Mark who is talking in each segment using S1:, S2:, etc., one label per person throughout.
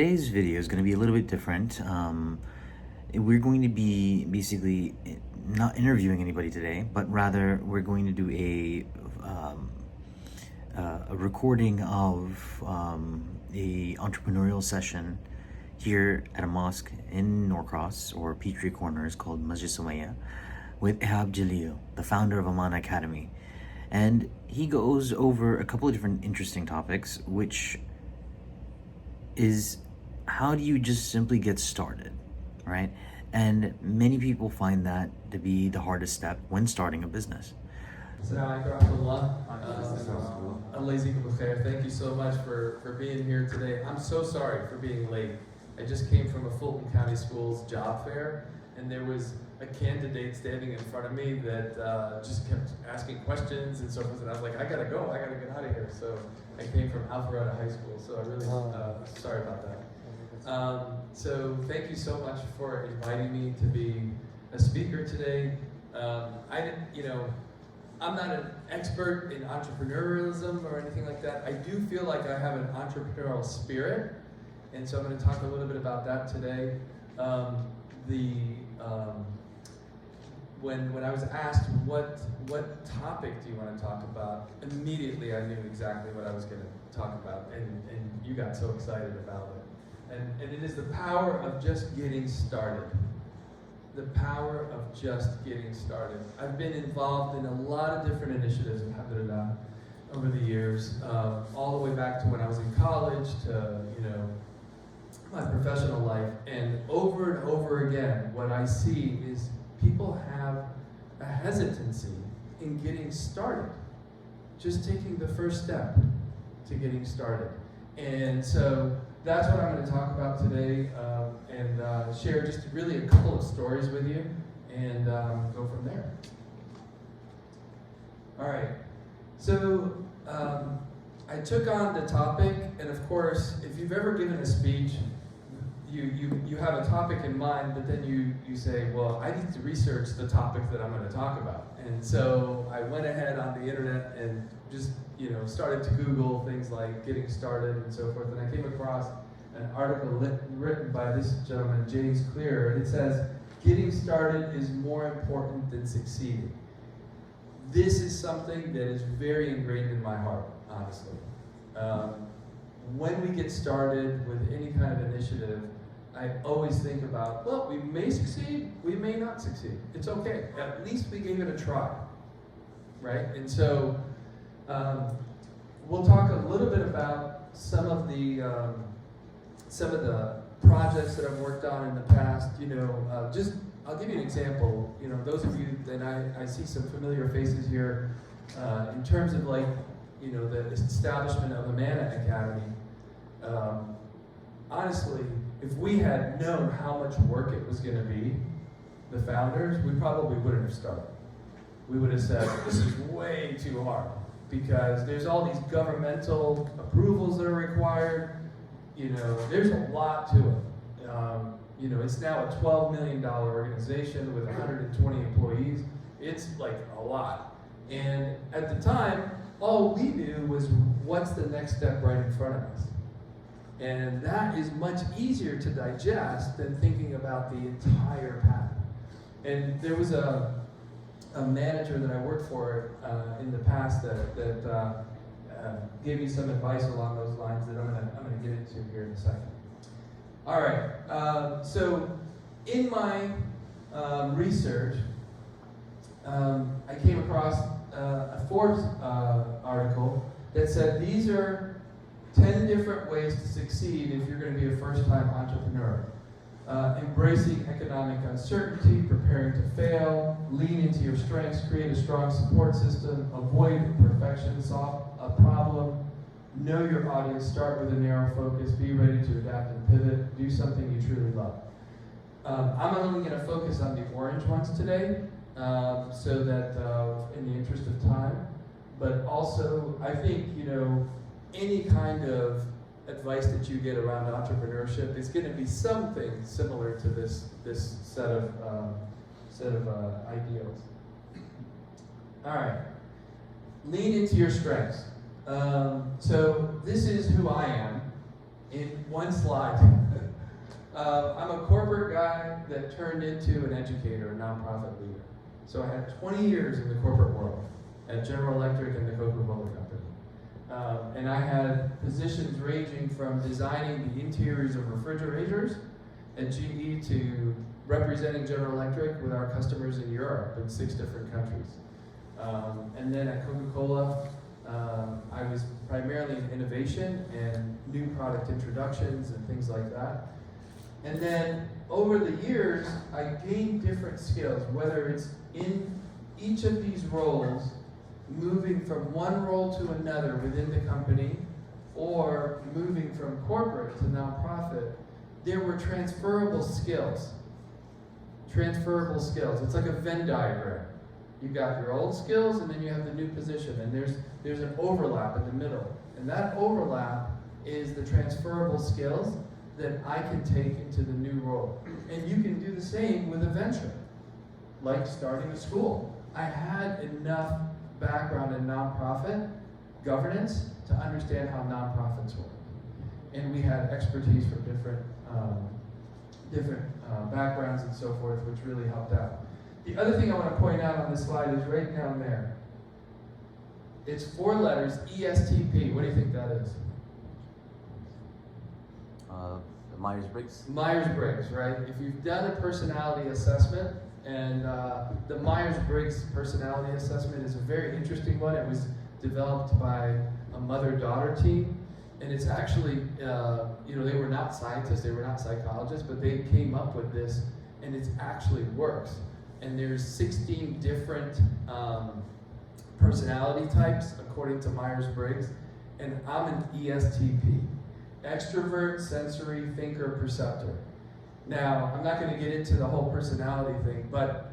S1: Today's video is going to be a little bit different. We're going to be basically not interviewing anybody today, but rather we're going to do a recording of a entrepreneurial session here at a mosque in Norcross, or Peachtree Corners, called Masjid Sumaya, with Ehab Jaleel, the founder of Amana Academy. And he goes over a couple of different interesting topics, which is, how do you just simply get started, right? And many people find that to be the hardest step when starting a business.
S2: Thank you so much for being here today. I'm so sorry for being late. I just came from a Fulton County Schools job fair, and there was a candidate standing in front of me that just kept asking questions and so forth, and I was like, I gotta go, I gotta get out of here. So I came from Alpharetta High School, so I really sorry about that. So thank you so much for inviting me to be a speaker today. I'm not an expert in entrepreneurialism or anything like that. I do feel like I have an entrepreneurial spirit, and so I'm going to talk a little bit about that today. When I was asked what topic do you want to talk about, immediately I knew exactly what I was going to talk about, and you got so excited about it. And it is the power of just getting started. The power of just getting started. I've been involved in a lot of different initiatives, alhamdulillah, over the years, all the way back to when I was in college to, my professional life. And over again, what I see is people have a hesitancy in getting started. Just taking the first step to getting started. And so that's what I'm going to talk about today, and share just really a couple of stories with you, and go from there. All right. So I took on the topic, and of course, if you've ever given a speech, you have a topic in mind, but then you say, well, I need to research the topic that I'm going to talk about. And so I went ahead on the internet and just started to Google things like getting started and so forth, and I came across an article written by this gentleman, James Clear, and it says, getting started is more important than succeeding. This is something that is very ingrained in my heart, honestly. When we get started with any kind of initiative, I always think about, well, we may succeed, we may not succeed. It's okay. At least we gave it a try, right? And so we'll talk a little bit about some of the projects that I've worked on in the past. I'll give you an example. Those of you that I see some familiar faces here, in terms of the establishment of Amana Academy. Honestly, if we had known how much work it was going to be, the founders, we probably wouldn't have started. We would have said, this is way too hard, because there's all these governmental approvals that are required. There's a lot to it. It's now a $12 million organization with 120 employees. It's like a lot. And at the time, all we knew was, what's the next step right in front of us? And that is much easier to digest than thinking about the entire path. And there was a manager that I worked for in the past that gave me some advice along those lines that I'm gonna get into here in a second. All right. So in my research, I came across a Forbes article that said these are 10 different ways to succeed if you're going to be a first-time entrepreneur. Embracing economic uncertainty, preparing to fail, lean into your strengths, create a strong support system, avoid perfection, solve a problem, know your audience, start with a narrow focus, be ready to adapt and pivot, do something you truly love. I'm only going to focus on the orange ones today, so that in the interest of time, but also I think, any kind of advice that you get around entrepreneurship is going to be something similar to this set of ideals. All right, lean into your strengths. So this is who I am. in one slide. I'm a corporate guy that turned into an educator, a nonprofit leader. So I had 20 years in the corporate world at General Electric and the Coca-Cola Company. And I had positions ranging from designing the interiors of refrigerators at GE to representing General Electric with our customers in Europe in 6 different countries. And then at Coca-Cola, I was primarily in innovation and new product introductions and things like that. And then over the years, I gained different skills, whether it's in each of these roles, moving from one role to another within the company, or moving from corporate to nonprofit, there were transferable skills. Transferable skills. It's like a Venn diagram. You got your old skills, and then you have the new position, and there's an overlap in the middle. And that overlap is the transferable skills that I can take into the new role. And you can do the same with a venture, like starting a school. I had enough background in nonprofit governance to understand how nonprofits work. And we had expertise from different backgrounds and so forth, which really helped out. The other thing I want to point out on this slide is right down there. It's 4 letters, ESTP. What do you think that is?
S1: Myers-Briggs?
S2: Myers-Briggs, right? If you've done a personality assessment, and the Myers-Briggs personality assessment is a very interesting one. It was developed by a mother-daughter team, and it's actually, they were not scientists, they were not psychologists, but they came up with this, and it actually works. And there's 16 different personality types according to Myers-Briggs, and I'm an ESTP. Extrovert, sensory, thinker, perceptor. Now, I'm not going to get into the whole personality thing, but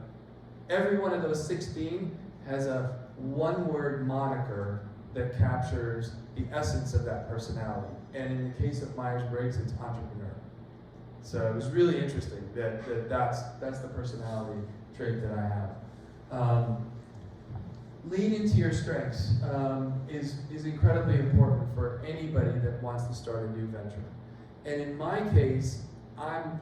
S2: every one of those 16 has a one-word moniker that captures the essence of that personality. And in the case of Myers-Briggs, it's entrepreneur. So it was really interesting that's the personality trait that I have. Lean into your strengths is incredibly important for anybody that wants to start a new venture. And in my case, I'm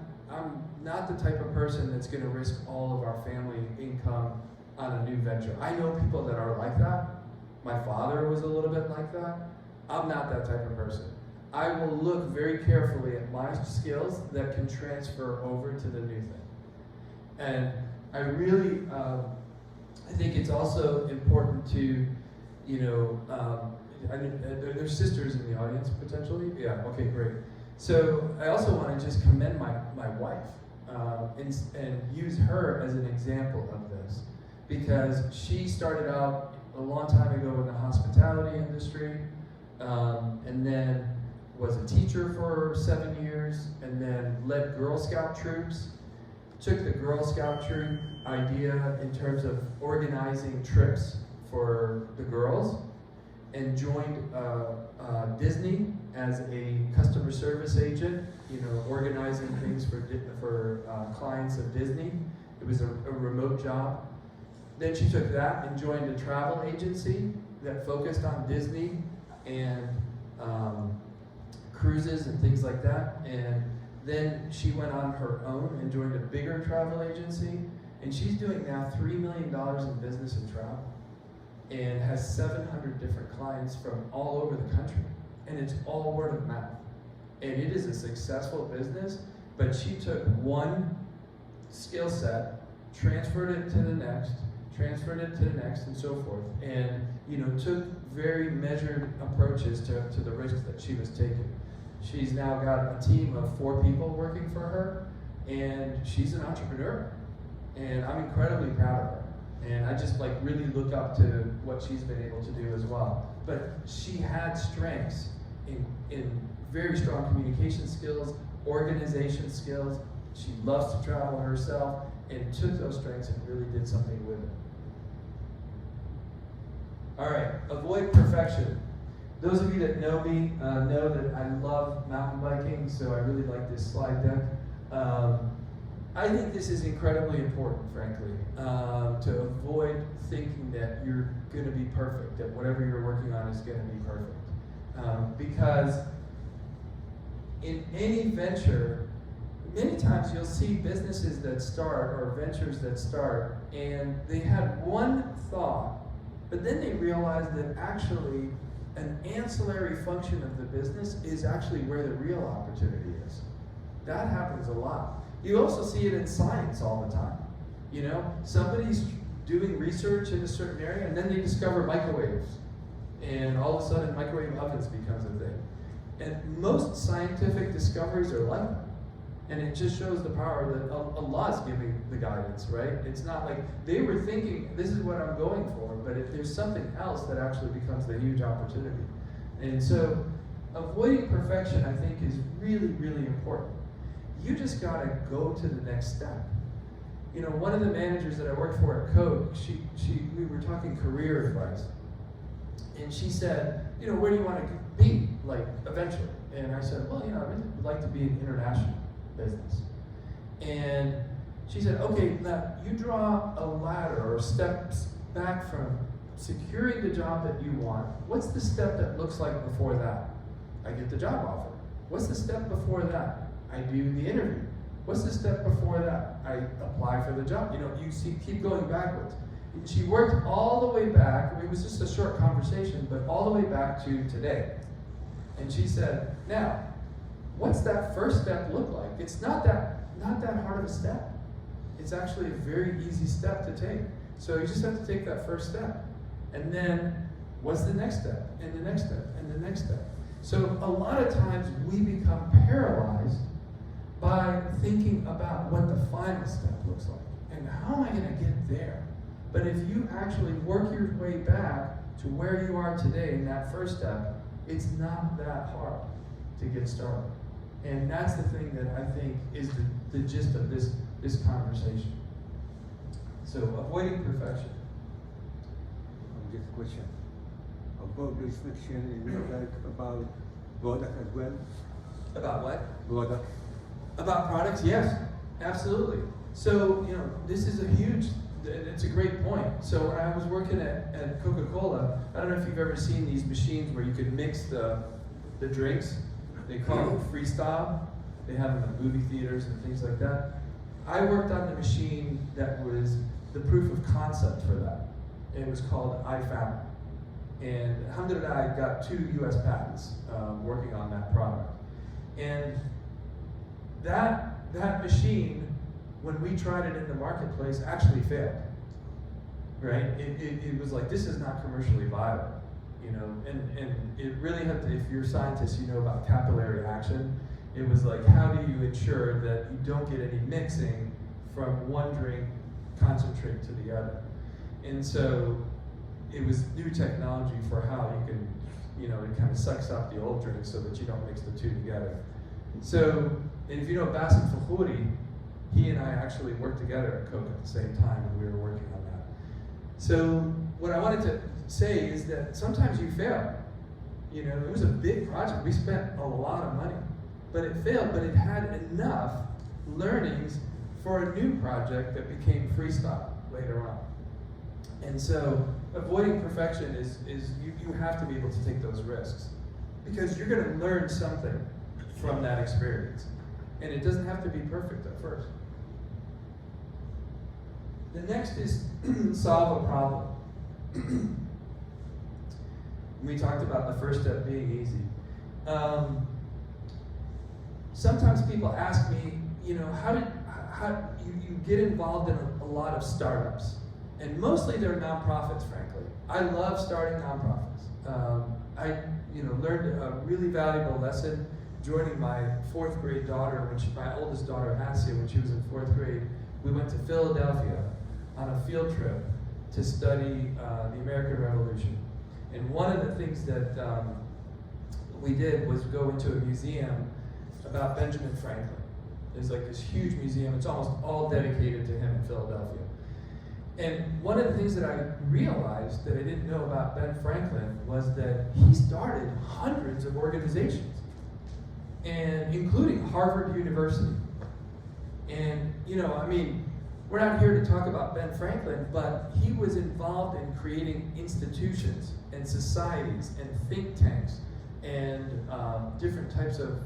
S2: not the type of person that's going to risk all of our family income on a new venture. I know people that are like that. My father was a little bit like that. I'm not that type of person. I will look very carefully at my skills that can transfer over to the new thing. And I really, I think it's also important to, there's sisters in the audience potentially? Yeah, okay, great. So I also want to just commend my wife and use her as an example of this, because she started out a long time ago in the hospitality industry, and then was a teacher for 7 years, and then led Girl Scout troops, took the Girl Scout troop idea in terms of organizing trips for the girls, and joined Disney as a customer service agent, organizing things for clients of Disney. It was a remote job. Then she took that and joined a travel agency that focused on Disney and cruises and things like that. And then she went on her own and joined a bigger travel agency. And she's doing now $3 million in business and travel, and has 700 different clients from all over the country. And it's all word of mouth. And it is a successful business, but she took one skill set, transferred it to the next, and so forth. And took very measured approaches to the risks that she was taking. She's now got a team of 4 people working for her, and she's an entrepreneur. And I'm incredibly proud of her. And I just really look up to what she's been able to do as well. But she had strengths in very strong communication skills, organization skills. She loves to travel herself, and took those strengths and really did something with it. All right, avoid perfection. Those of you that know me know that I love mountain biking, so I really like this slide deck. I think this is incredibly important, frankly, to avoid thinking that you're going to be perfect, that whatever you're working on is going to be perfect. Because in any venture, many times you'll see businesses that start or ventures that start and they had one thought, but then they realize that actually an ancillary function of the business is actually where the real opportunity is. That happens a lot. You also see it in science all the time. You know, somebody's doing research in a certain area and then they discover microwaves. And all of a sudden microwave ovens becomes a thing. And most scientific discoveries are like that. And it just shows the power that Allah's giving the guidance, right? It's not like they were thinking, this is what I'm going for, but if there's something else that actually becomes the huge opportunity. And so avoiding perfection, I think, is really, really important. You just gotta go to the next step. You know, one of the managers that I worked for at Coke, we were talking career advice. And she said, you know, where do you want to be, like, eventually? And I said, well, you know, I really would like to be an international business. And she said, okay, now you draw a ladder or steps back from securing the job that you want. What's the step that looks like before that? I get the job offer. What's the step before that? I do the interview. What's the step before that? I apply for the job. You know, you see, keep going backwards. And she worked all the way back. I mean, it was just a short conversation, but all the way back to today. And she said, now, what's that first step look like? It's not that hard of a step. It's actually a very easy step to take. So you just have to take that first step. And then, what's the next step? And the next step, and the next step. So a lot of times we become paralyzed by thinking about what the final step looks like. And how am I going to get there? But if you actually work your way back to where you are today in that first step, it's not that hard to get started. And that's the thing that I think is the gist of this conversation. So avoiding perfection.
S3: Just a question. About restriction, is it like about product as well?
S2: About what?
S3: Product.
S2: About products, yes, absolutely. So, you know, this is it's a great point. So when I was working at Coca-Cola, I don't know if you've ever seen these machines where you could mix the drinks. They call it freestyle. They have them in movie theaters and things like that. I worked on the machine that was the proof of concept for that. It was called iFountain. And alhamdulillah, I got 2 US patents working on that product. And that machine, when we tried it in the marketplace, actually failed. Right? It was like, this is not commercially viable. You know, and it really had to, if you're a scientist, you know about capillary action. It was like, how do you ensure that you don't get any mixing from one drink concentrate to the other? And so it was new technology for how you can, you know, it kind of sucks up the old drink so that you don't mix the two together. So, and if you know Bassem Fakhouri, he and I actually worked together at Coke at the same time, and we were working on that. So what I wanted to say is that sometimes you fail. You know, it was a big project. We spent a lot of money, but it failed, but it had enough learnings for a new project that became freestyle later on. And so avoiding perfection is you have to be able to take those risks, because you're going to learn something from that experience. And it doesn't have to be perfect at first. The next is solve a problem. We talked about the first step being easy. Sometimes people ask me, you know, how you get involved in a lot of startups, and mostly they're nonprofits. Frankly, I love starting nonprofits. I learned a really valuable lesson joining my 4th grade daughter, my oldest daughter Asya, when she was in 4th grade. We went to Philadelphia on a field trip to study the American Revolution. And one of the things that we did was go into a museum about Benjamin Franklin. There's like this huge museum. It's almost all dedicated to him in Philadelphia. And one of the things that I realized that I didn't know about Ben Franklin was that he started hundreds of organizations, and including Harvard University. And, you know, I mean, we're not here to talk about Ben Franklin, but he was involved in creating institutions and societies and think tanks and different types of,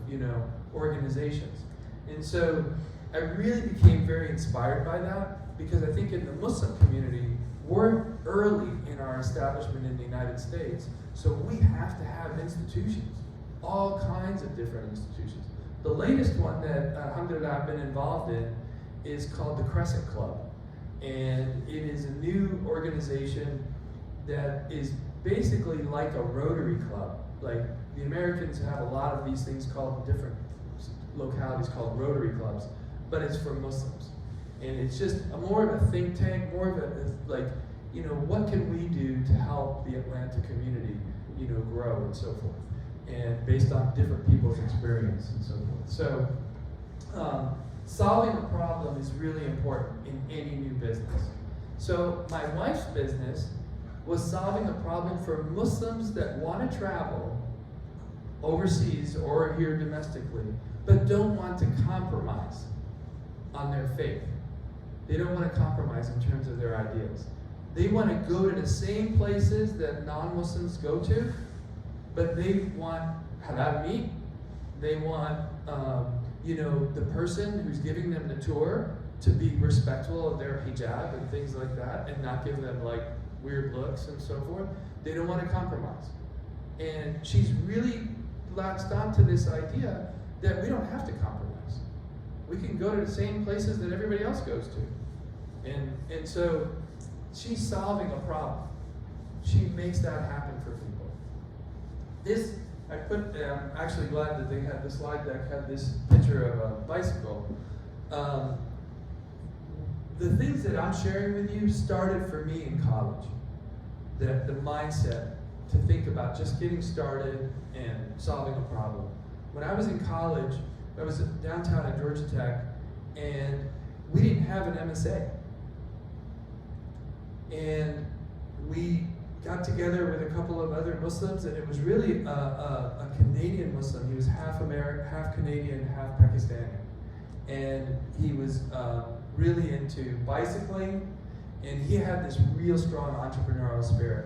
S2: organizations. And so I really became very inspired by that, because I think in the Muslim community, we're early in our establishment in the United States, so we have to have institutions, all kinds of different institutions. The latest one that, alhamdulillah, I've been involved in is called the Crescent Club. And it is a new organization that is basically like a Rotary Club. Like, the Americans have a lot of these things called, different localities called Rotary Clubs, but it's for Muslims. And it's just more of a think tank, more of a, like, you know, what can we do to help the Atlanta community, you know, grow and so forth. And based on different people's experience and so forth. So, solving a problem is really important in any new business. So my wife's business was solving a problem for Muslims that want to travel overseas or here domestically, but don't want to compromise on their faith. They don't want to compromise in terms of their ideals. They want to go to the same places that non-Muslims go to, but they want halal meat. They want, you know, the person who's giving them the tour to be respectful of their hijab and things like that, and not give them like weird looks and so forth. They don't want to compromise. And she's really latched onto this idea that we don't have to compromise. We can go to the same places that everybody else goes to. And so she's solving a problem. She makes that happen for people. This, I put, I'm actually glad that they had the slide deck had this picture of a bicycle. The things that I'm sharing with you started for me in college. The mindset to think about just getting started and solving a problem. When I was in college, I was downtown at Georgia Tech, and we didn't have an MSA. And we got together with a couple of other Muslims, and it was really a Canadian Muslim. He was half American, half Canadian, half Pakistani. And he was really into bicycling, and he had this real strong entrepreneurial spirit.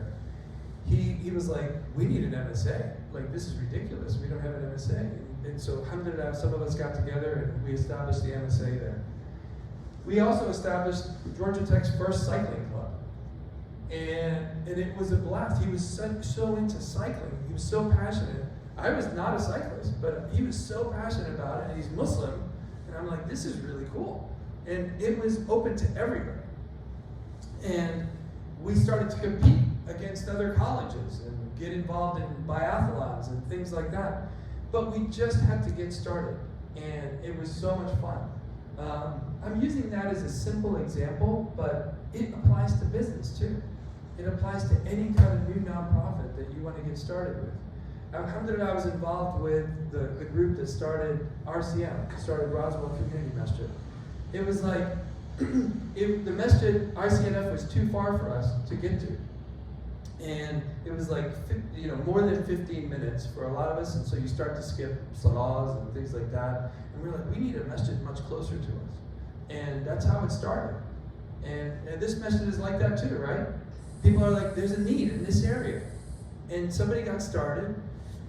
S2: He was like, we need an MSA. Like, this is ridiculous. We don't have an MSA. And so, alhamdulillah, some of us got together and we established the MSA there. We also established Georgia Tech's first cycling club. And it was a blast. He was so into cycling. He was so passionate. I was not a cyclist, but he was so passionate about it, and he's Muslim. And I'm like, this is really cool. And it was open to everybody. And we started to compete against other colleges and get involved in biathlons and things like that. But we just had to get started, and it was so much fun. I'm using that as a simple example, but it applies to business too. It applies to any kind of new nonprofit that you want to get started with. Alhamdulillah, I was involved with the group that started RCM, started Roswell Community Masjid. It was like, the masjid, RCNF, was too far for us to get to. And it was like, you know, more than 15 minutes for a lot of us, and so you start to skip salahs and things like that. And we were like, we need a masjid much closer to us. And that's how it started. And this masjid is like that too, right? People are like, there's a need in this area. And somebody got started,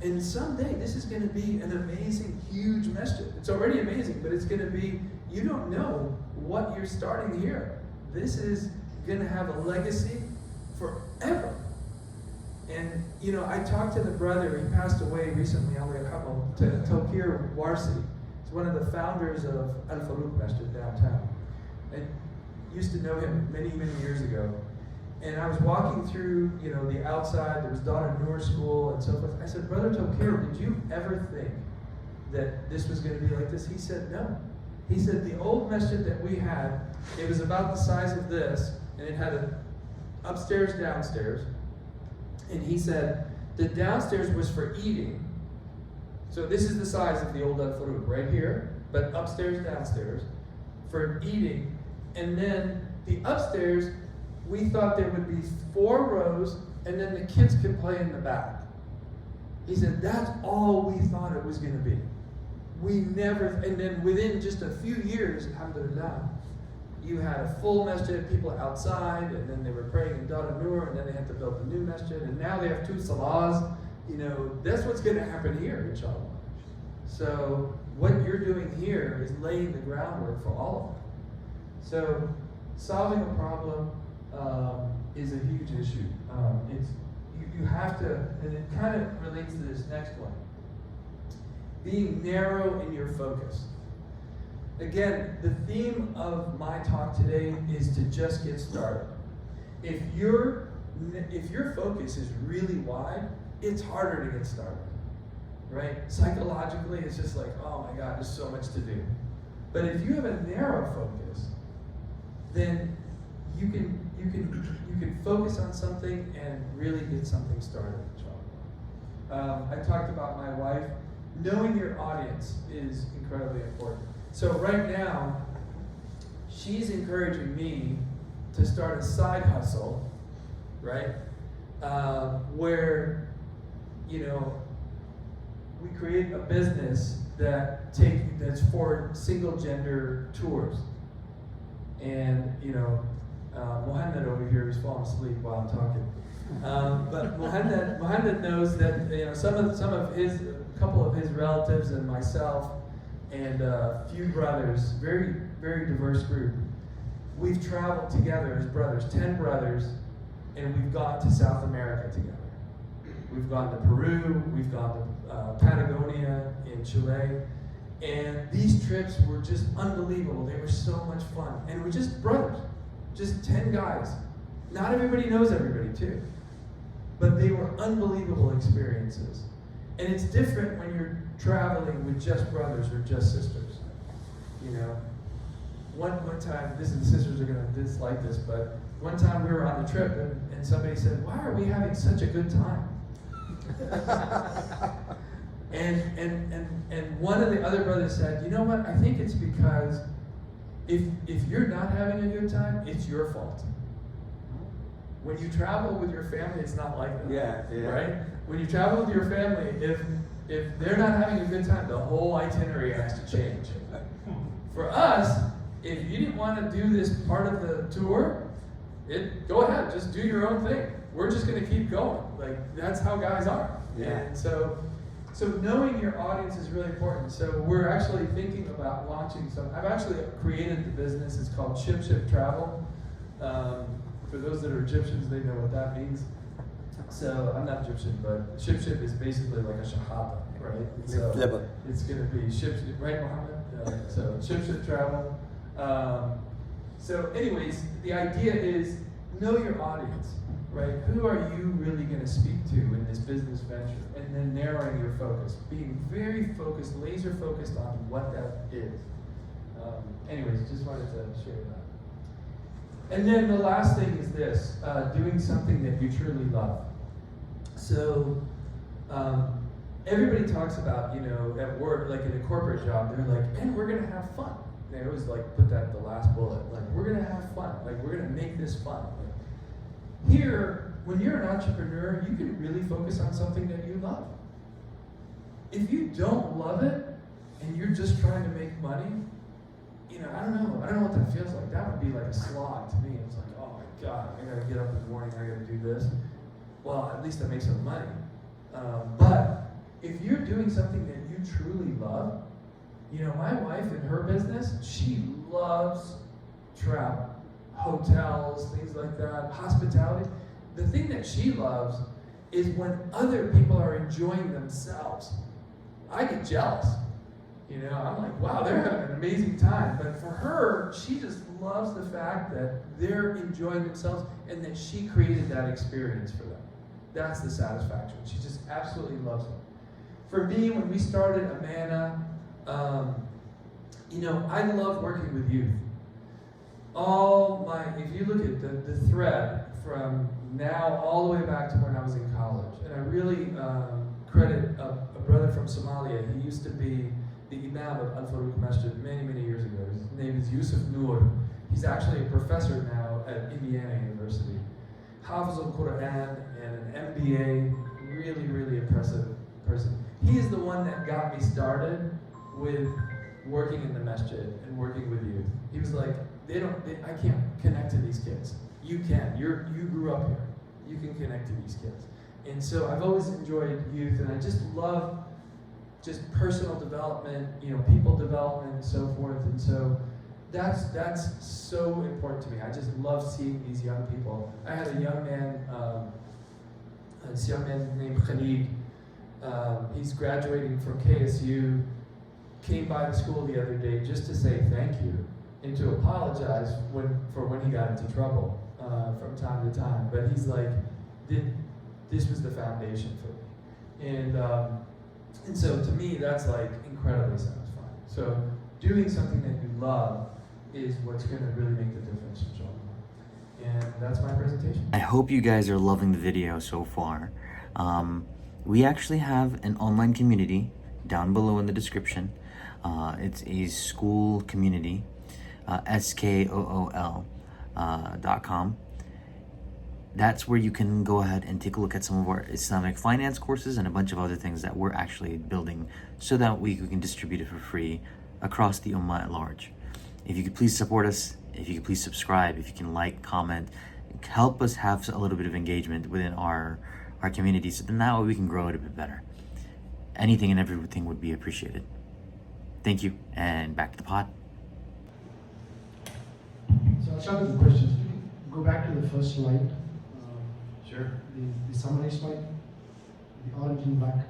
S2: and someday this is going to be an amazing, huge masjid. It's already amazing, but it's going to be, you don't know what you're starting here. This is going to have a legacy forever. And, you know, I talked to the brother, he passed away recently, to Tokir Warsi. He's one of the founders of Al Farouk Masjid downtown. I used to know him many, many years ago. And I was walking through, you know, the outside, there was Donna Noor School and so forth. I said, Brother Tokir, did you ever think that this was going to be like this? He said, no. He said, the old masjid that we had, it was about the size of this, and it had an upstairs, downstairs. And he said, the downstairs was for eating. So this is the size of the old Al Farouk, right here, but upstairs, downstairs, for eating. And then the upstairs, we thought there would be 4 rows, and then the kids could play in the back. He said, that's all we thought it was going to be. We never, and then within just a few years, alhamdulillah, you had a full masjid, people outside, and then they were praying in Dara Nur, and then they had to build a new masjid, and now they have 2 salahs. You know, that's what's going to happen here, inshallah. So what you're doing here is laying the groundwork for all of them. So solving a problem is a huge issue. You have to, and it kind of relates to this next one. Being narrow in your focus. Again, the theme of my talk today is to just get started. If your focus is really wide, it's harder to get started, right? Psychologically, it's just like, oh my God, there's so much to do. But if you have a narrow focus, then you can focus on something and really get something started. I talked about my wife. Knowing your audience is incredibly important. So right now, she's encouraging me to start a side hustle, right? Where, we create a business that's for single gender tours. And, Mohammed over here is falling asleep while I'm talking. But Mohammed knows that, a couple of his relatives and myself and a few brothers, very, very diverse group, we've traveled together as brothers, 10 brothers, and we've gone to South America together. We've gone to Peru, we've gone to Patagonia in Chile, and these trips were just unbelievable. They were so much fun. And we're just brothers, just 10 guys. Not everybody knows everybody too, but they were unbelievable experiences. And it's different when you're traveling with just brothers or just sisters. One time, the sisters are going to dislike this, but one time we were on the trip and somebody said, "Why are we having such a good time?" and one of the other brothers said, "You know what? I think it's because if you're not having a good time, it's your fault. When you travel with your family, it's not like that.
S3: Yeah.
S2: Right? When you travel with your family, if they're not having a good time, the whole itinerary has to change. For us, if you didn't want to do this part of the tour, go ahead, just do your own thing. We're just going to keep going. Like, that's how guys are.
S3: Yeah.
S2: And so knowing your audience is really important. So we're actually thinking about launching I've actually created the business. It's called Ship Travel. For those that are Egyptians, they know what that means. So I'm not Egyptian, but Ship is basically like a shahada, right? So it's going to be Ship, right, Mohammed? So Ship Travel. So anyways, the idea is know your audience, right? Who are you really going to speak to in this business venture? And then narrowing your focus, being very focused, laser focused on what that is. Anyways, just wanted to share that. And then the last thing is this, doing something that you truly love. So everybody talks about, at work, like in a corporate job, they're like, and we're going to have fun. They always put that the last bullet, we're going to have fun, we're going to make this fun. Here, when you're an entrepreneur, you can really focus on something that you love. If you don't love it and you're just trying to make money, I don't know what that feels like. That would be like a slog to me. It's like, oh my God, I gotta get up in the morning, I gotta do this. Well, at least I make some money. But if you're doing something that you truly love, my wife in her business, she loves travel, hotels, things like that, hospitality. The thing that she loves is when other people are enjoying themselves. I get jealous. I'm like, wow, they're having an amazing time. But for her, she just loves the fact that they're enjoying themselves and that she created that experience for them. That's the satisfaction. She just absolutely loves it. For me, when we started Amana, I love working with youth. If you look at the thread from now all the way back to when I was in college, and I really credit a brother from Somalia. He used to be the Imam of Al-Faruq Masjid many, many years ago. His name is Yusuf Noor. He's actually a professor now at Indiana University. Hafiz al-Quran and an MBA, really, really impressive person. He is the one that got me started with working in the masjid and working with youth. He was like, I can't connect to these kids. You can. You grew up here. You can connect to these kids. And so I've always enjoyed youth, and I just love just personal development, people development and so forth. And so that's so important to me. I just love seeing these young people. I had a young man, named Khalid. He's graduating from KSU, came by the school the other day just to say thank you and to apologize for when he got into trouble from time to time. But he's like, this was the foundation for me. And so to me, that's like incredibly satisfying. So doing something that you love is what's going to really make the difference in children. And that's my presentation.
S1: I hope you guys are loving the video so far. We actually have an online community down below in the description. It's a school community, SKOOL.com. That's where you can go ahead and take a look at some of our Islamic finance courses and a bunch of other things that we're actually building so that we can distribute it for free across the Ummah at large. If you could please support us, if you could please subscribe, if you can like, comment, help us have a little bit of engagement within our community, so then that way we can grow it a bit better. Anything and everything would be appreciated. Thank you, and back to the pod.
S4: So I'll start with the questions. Go back to the first slide.
S2: Sure.
S4: The summary slide. The orange and black.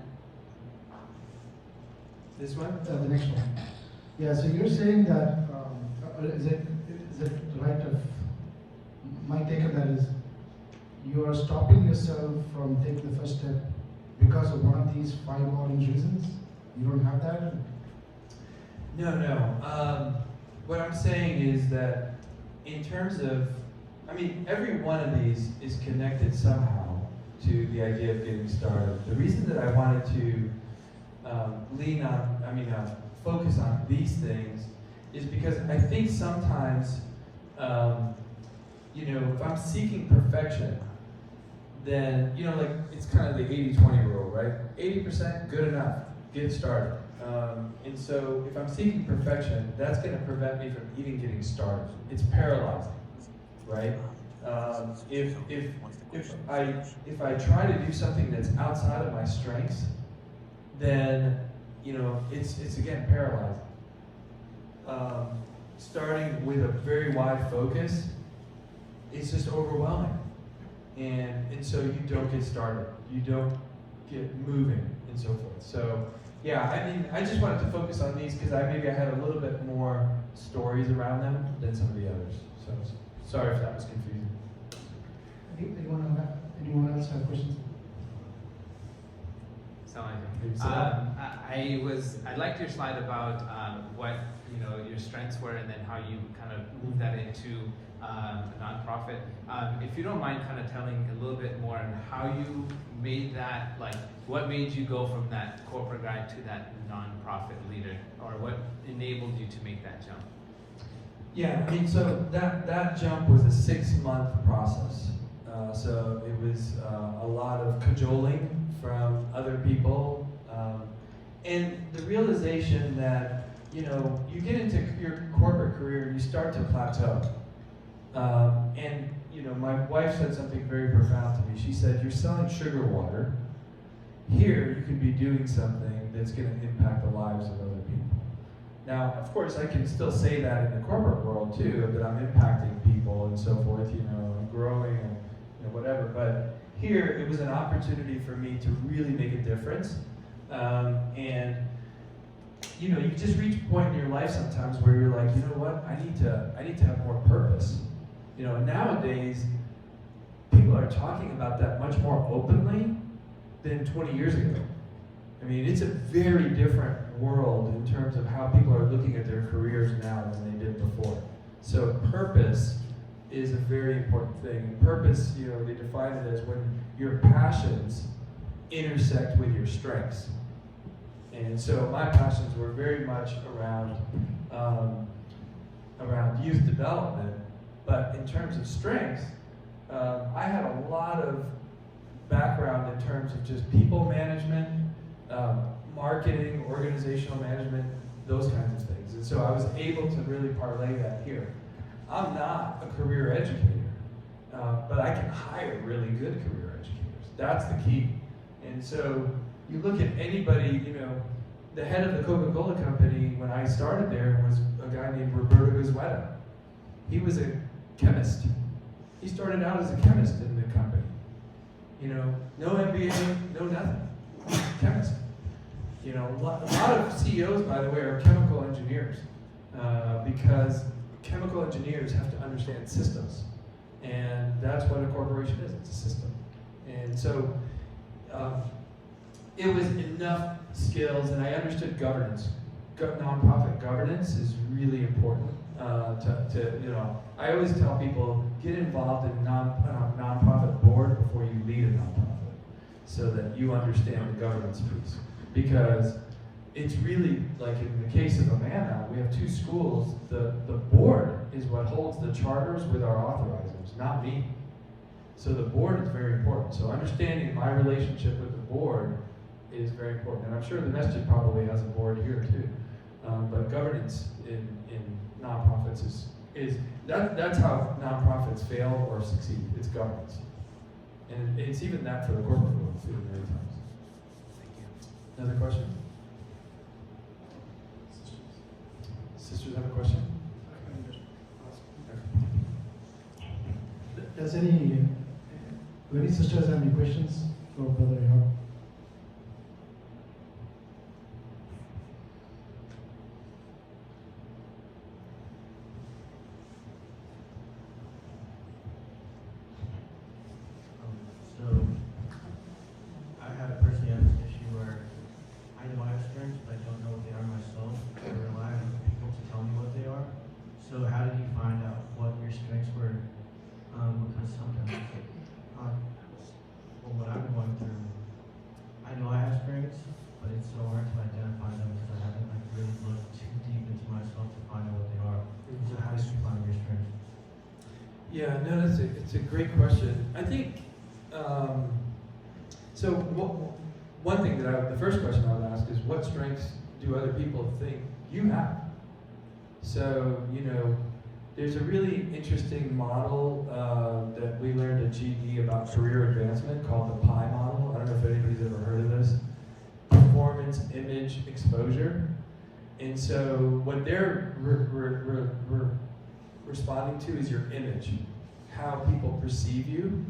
S2: This one?
S4: The next one. Yeah, so you're saying that, is it right of, my take on that is, you are stopping yourself from taking the first step because of one of these 5 orange reasons? You don't have that?
S2: No. What I'm saying is that in terms of, every one of these is connected somehow to the idea of getting started. The reason that I wanted to focus on these things is because I think sometimes, if I'm seeking perfection, then, it's kind of the 80-20 rule, right? 80% good enough, get started. And so if I'm seeking perfection, that's going to prevent me from even getting started. It's paralyzing, right? If I try to do something that's outside of my strengths, then, it's again paralyzing. Starting with a very wide focus, it's just overwhelming. And so you don't get started. You don't get moving and so forth. So yeah, I just wanted to focus on these because maybe I had a little bit more stories around them than some of the others. So sorry if that was confusing.
S4: Anyone else have questions?
S5: I liked your slide about what your strengths were, and then how you kind of moved that into a nonprofit. If you don't mind, kind of telling a little bit more on how you made that, like what made you go from that corporate guy to that nonprofit leader, or what enabled you to make that jump?
S2: Yeah, so that jump was a 6-month process. So it was a lot of cajoling from other people, and the realization that you get into your corporate career and you start to plateau. And my wife said something very profound to me. She said, "You're selling sugar water. Here, you could be doing something that's going to impact the lives of other people." Now, of course, I can still say that in the corporate world too, that I'm impacting people and so forth. I'm growing and whatever. But here, it was an opportunity for me to really make a difference. And you just reach a point in your life sometimes where you're like, you know what? I need to have more purpose. Nowadays, people are talking about that much more openly than 20 years ago. It's a very different world in terms of how people are looking at their careers now than they did before. So purpose is a very important thing. And purpose, they define it as when your passions intersect with your strengths. And so my passions were very much around youth development, but in terms of strengths, I had a lot of background in terms of just people management, marketing, organizational management, those kinds of things. And so I was able to really parlay that here. I'm not a career educator, but I can hire really good career educators. That's the key. And so you look at anybody, the head of the Coca-Cola company, when I started there, was a guy named Roberto Goizueta. He was a chemist. He started out as a chemist in the company. You know, no MBA, no nothing. Chemist. You know, a lot of CEOs, by the way, are chemical engineers because chemical engineers have to understand systems. And that's what a corporation is, it's a system. And so it was enough skills, and I understood governance. Nonprofit governance is really important to you know, I always tell people, get involved in a nonprofit board before you lead a nonprofit, so that you understand the governance piece. Because it's really, like in the case of Amana, we have 2 schools, the board is what holds the charters with our authorizers, not me. So the board is very important. So understanding my relationship with the board is very important. And I'm sure the masjid probably has a board here too. But governance in nonprofits is that's how nonprofits fail or succeed. It's governance. And it's even that for the corporate world too, many times.
S1: Thank you.
S2: Another question? Sisters have a question?
S4: Does any sisters have any questions for Brother Ehab?
S6: So, I had a personally had this issue where I know I have strengths, but I don't know what they are myself. I rely on other people to tell me what they are. So, how did you find out what your strengths were? Because sometimes it's like, well, what I'm going through, I know I have strengths, but it's so hard to identify them because I haven't like really looked too deep into myself to find out what they are. So, how did you find your strengths?
S2: Yeah, no, it's a great question. I think, so one thing the first question I would ask is, what strengths do other people think you have? So, you know, there's a really interesting model that we learned at GD about career advancement called the PI model. I don't know if anybody's ever heard of this. Performance, image, exposure. And so what they're responding to is your image. How people perceive you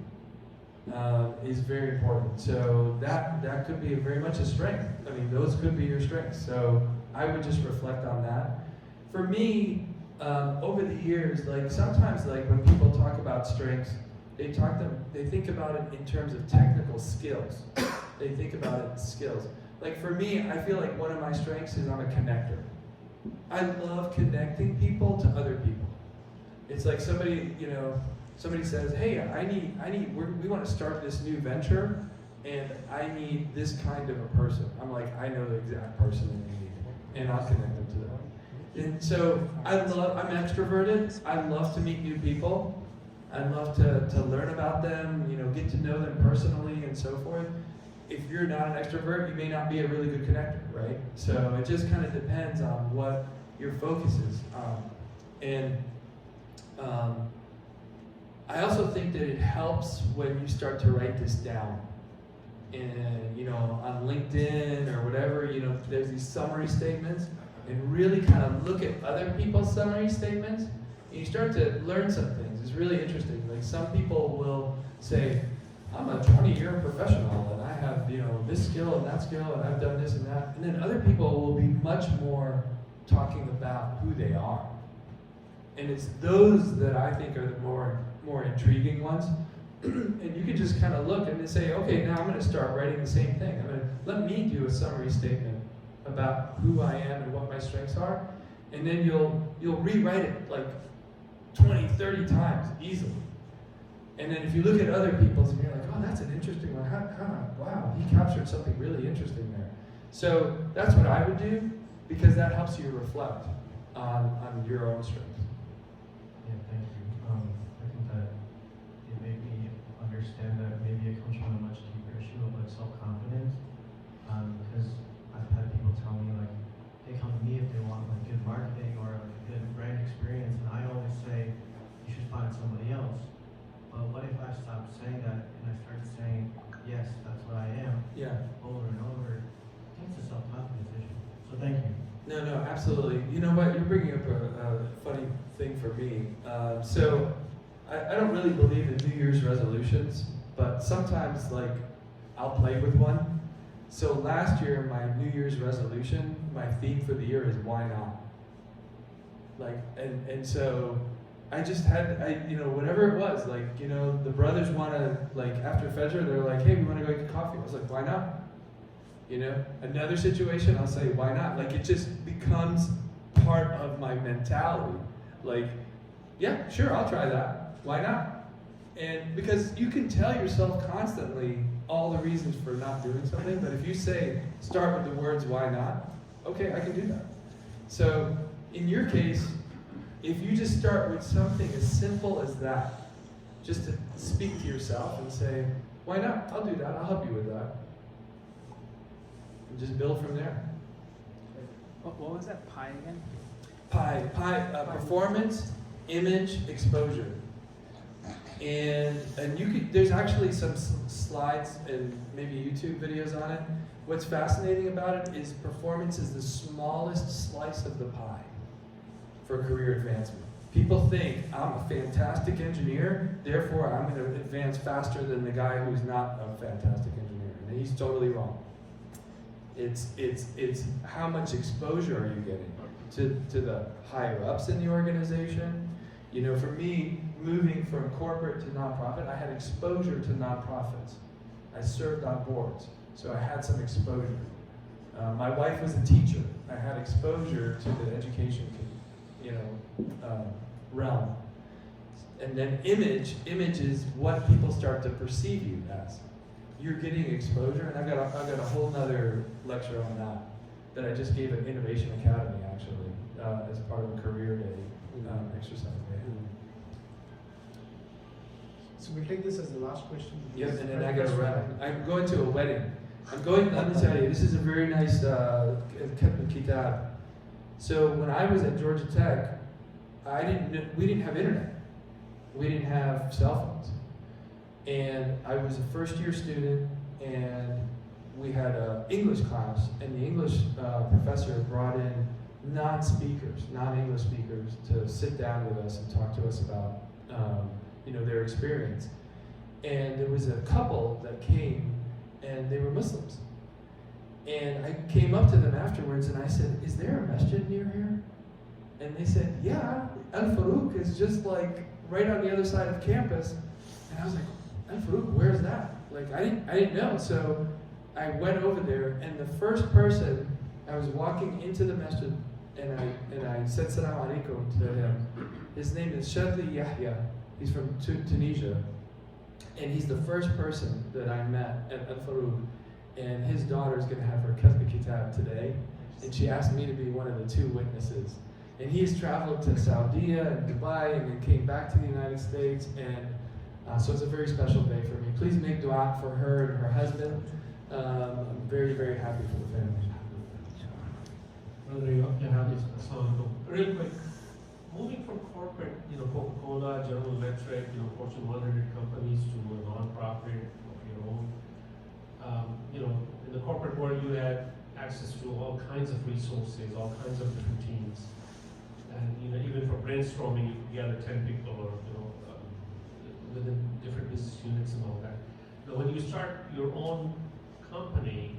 S2: is very important. So that could be very much a strength. I mean, those could be your strengths. So I would just reflect on that. For me, over the years, like sometimes, like when people talk about strengths, they think about it in terms of technical skills. They think about it in skills. Like for me, I feel like one of my strengths is I'm a connector. I love connecting people to other people. It's like somebody says, hey, we want to start this new venture, and I need this kind of a person. I'm like, I know the exact person that you need, and I'll connect them to them. And so I'm extroverted. I love to meet new people. I love to learn about them, you know, get to know them personally and so forth. If you're not an extrovert, you may not be a really good connector, right? So it just kind of depends on what your focus is. I also think that it helps when you start to write this down. And, you know, on LinkedIn or whatever, you know, there's these summary statements, and really kind of look at other people's summary statements, and you start to learn some things. It's really interesting. Like some people will say, I'm a 20-year professional, and I have, you know, this skill and that skill, and I've done this and that. And then other people will be much more talking about who they are. And it's those that I think are the more intriguing ones. And you can just kind of look and say, okay, now I'm going to start writing the same thing. Let me do a summary statement about who I am and what my strengths are. And then you'll rewrite it like 20, 30 times easily. And then if you look at other people's and you're like, oh, that's an interesting one. Wow, he captured something really interesting there. So that's what I would do, because that helps you reflect on your own strengths.
S6: Yeah, thank you. I think that it made me understand that maybe it comes from a much deeper issue of like self-confidence. Because I've had people tell me like they come to me if they want like good marketing or like a good brand experience, and I always say you should find somebody else. But what if I stop saying that and I start saying, yes, that's what I am,
S2: Yeah.
S6: over and over? I think it's a self-confidence issue.
S2: No, absolutely. You know what? You're bringing up a funny thing for me. So I don't really believe in New Year's resolutions, but sometimes like I'll play with one. So last year, my New Year's resolution, my theme for the year is why not? Like, and so I just had, whatever it was, like, the brothers want to, like, after Fajr, they're like, hey, we want to go get coffee. I was like, why not? Another situation, I'll say, why not? Like, it just becomes part of my mentality. Like, yeah, sure, I'll try that. Why not? And because you can tell yourself constantly all the reasons for not doing something, but if you say, start with the words, why not? Okay, I can do that. So, in your case, if you just start with something as simple as that, just to speak to yourself and say, why not? I'll do that. I'll help you with that. And just build from there.
S5: What was that pie again?
S2: Performance, image, exposure. And there's actually some slides and maybe YouTube videos on it. What's fascinating about it is performance is the smallest slice of the pie for career advancement. People think, I'm a fantastic engineer, therefore I'm going to advance faster than the guy who's not a fantastic engineer. And he's totally wrong. It's how much exposure are you getting to the higher ups in the organization. For me, moving from corporate to nonprofit, I had exposure to nonprofits. I served on boards, so I had some exposure. My wife was a teacher. I had exposure to the education realm. And then image is what people start to perceive you as. You're getting exposure, and I've got a whole nother lecture on that I just gave at Innovation Academy, actually, as part of a career day exercise day.
S4: So we'll take this as the last question.
S2: Yes, and then I got to wrap. I'm going to a wedding. Let me tell you, this is a very nice kitab. So when I was at Georgia Tech, we didn't have internet. We didn't have cell phones. And I was a first-year student, and we had an English class, and the English professor brought in non-English speakers to sit down with us and talk to us about their experience. And there was a couple that came, and they were Muslims. And I came up to them afterwards and I said, is there a masjid near here? And they said, yeah, Al-Faruq is just like right on the other side of campus. And I was like, Al-Faruq, where's that? Like, I didn't know. So I went over there, and the first person, I was walking into the masjid, and I said salam alaikum to him. His name is Shadli Yahya. He's from Tunisia. And he's the first person that I met at Al-Faruq. And his daughter's going to have her Katha Kitab today. And she asked me to be one of the 2 witnesses. And he's traveled to Saudi and Dubai and then came back to the United States. And so it's a very special day for me. Please make dua for her and her husband. I'm very, very happy for the family.
S7: Real quick, moving from corporate, Coca-Cola, General Electric, Fortune 100 companies to a non-profit of your own. In the corporate world, you had access to all kinds of resources, all kinds of different teams, and even for brainstorming, you could gather 10 people, or within different business units and all that. Now, when you start your own company,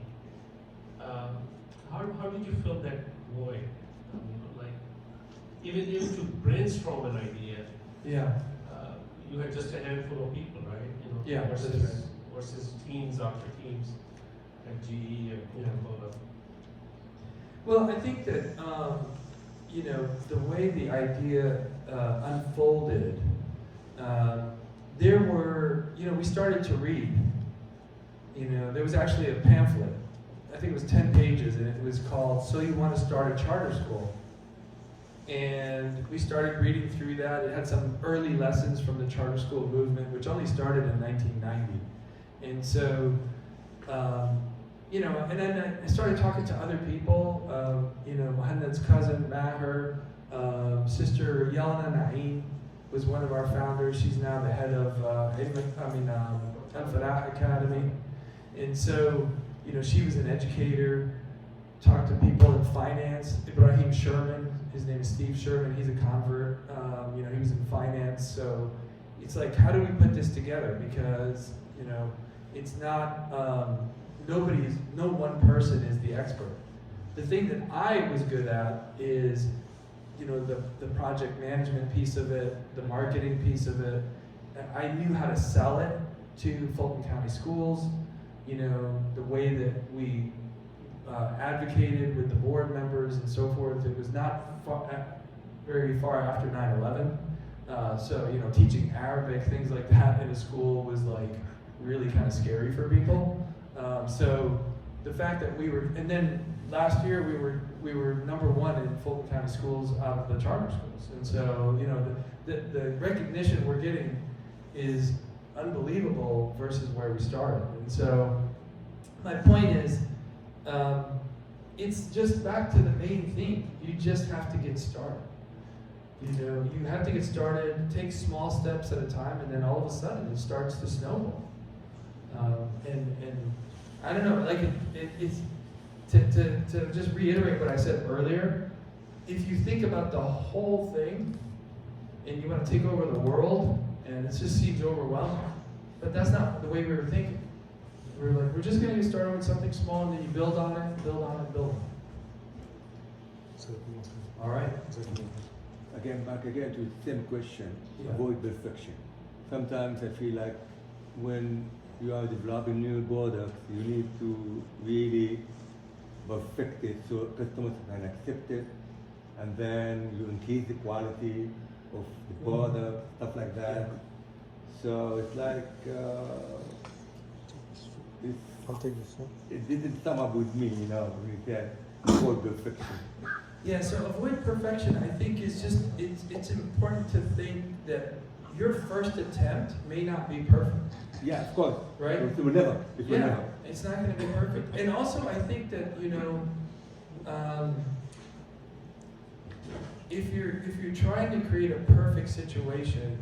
S7: how did you fill that void? Even to brainstorm an idea.
S2: Yeah.
S7: You had just a handful of people, right?
S2: Yeah,
S7: versus teams after teams at GE and Coca-Cola.
S2: Well, I think that the way the idea unfolded, there were we started to read. There was actually a pamphlet. I think it was 10 pages, and it was called "So You Want to Start a Charter School." And we started reading through that. It had some early lessons from the charter school movement, which only started in 1990. And so, and then I started talking to other people. Muhammad's cousin, Maher, sister Yelena Naeem was one of our founders. She's now the head of Amana Academy. And so, she was an educator. talked to people in finance. Ibrahim Sherman, his name is Steve Sherman. He's a convert. You know, he was in finance. So it's like, how do we put this together? Because you know, it's not no one person is the expert. The thing that I was good at is, you know, the project management piece of it, the marketing piece of it. I knew how to sell it to Fulton County schools. You know, the way that we advocated with the board members and so forth. It was not very far after 9/11. So, you know, teaching Arabic, things like that in a school was like really kind of scary for people. So the fact that we were, and then last year we were #1 in Fulton County schools out of the charter schools. And so, you know, the recognition we're getting is unbelievable versus where we started. And so my point is, it's just back to the main theme. You just have to get started. You know, you have to get started, take small steps at a time, and then all of a sudden it starts to snowball. And I don't know, like it's to just reiterate what I said earlier. If you think about the whole thing, and you want to take over the world, and it just seems overwhelming, but that's not the way we were thinking. We were like, we're just going to get started with something small, and then you build on it, build on it, build on it. All right.
S3: Again, back again to the same question,
S2: Yeah.
S3: avoid perfection. Sometimes I feel like when you are developing new products, you need to really perfect it so customers can accept it, and then you increase the quality of the product, stuff like that. So it's like, it didn't come up with me, you know, with that avoid perfection.
S2: Yeah, so avoid perfection, I think, is just, it's important to think that your first attempt may not be perfect.
S3: Yeah, of course.
S2: Right?
S3: It will never. It will
S2: Yeah,
S3: never.
S2: it's not going to be perfect. And also, I think that, you know, if you're trying to create a perfect situation,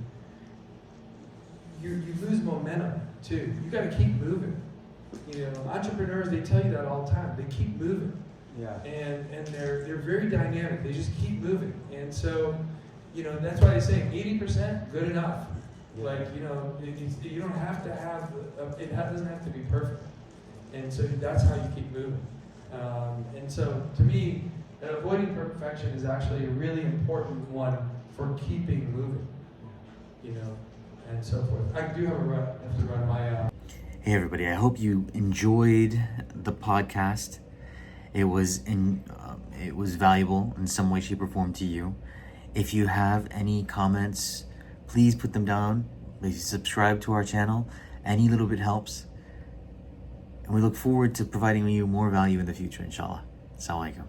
S2: you lose momentum too. You got to keep moving. You know, entrepreneurs, they tell you that all the time. They keep moving.
S3: Yeah.
S2: And they're very dynamic. They just keep moving. And so, you know, that's why they say 80% good enough.
S3: Yeah.
S2: Like, you know, you don't have to have, doesn't have to be perfect. And so that's how you keep moving. And so to me, avoiding perfection is actually a really important one for keeping moving, you know, and so forth. I do have to run my...
S1: Hey everybody, I hope you enjoyed the podcast. It was valuable in some way, shape, or form to you. If you have any comments, please put them down. Please subscribe to our channel. Any little bit helps. And we look forward to providing you more value in the future, inshallah. Assalamu alaikum.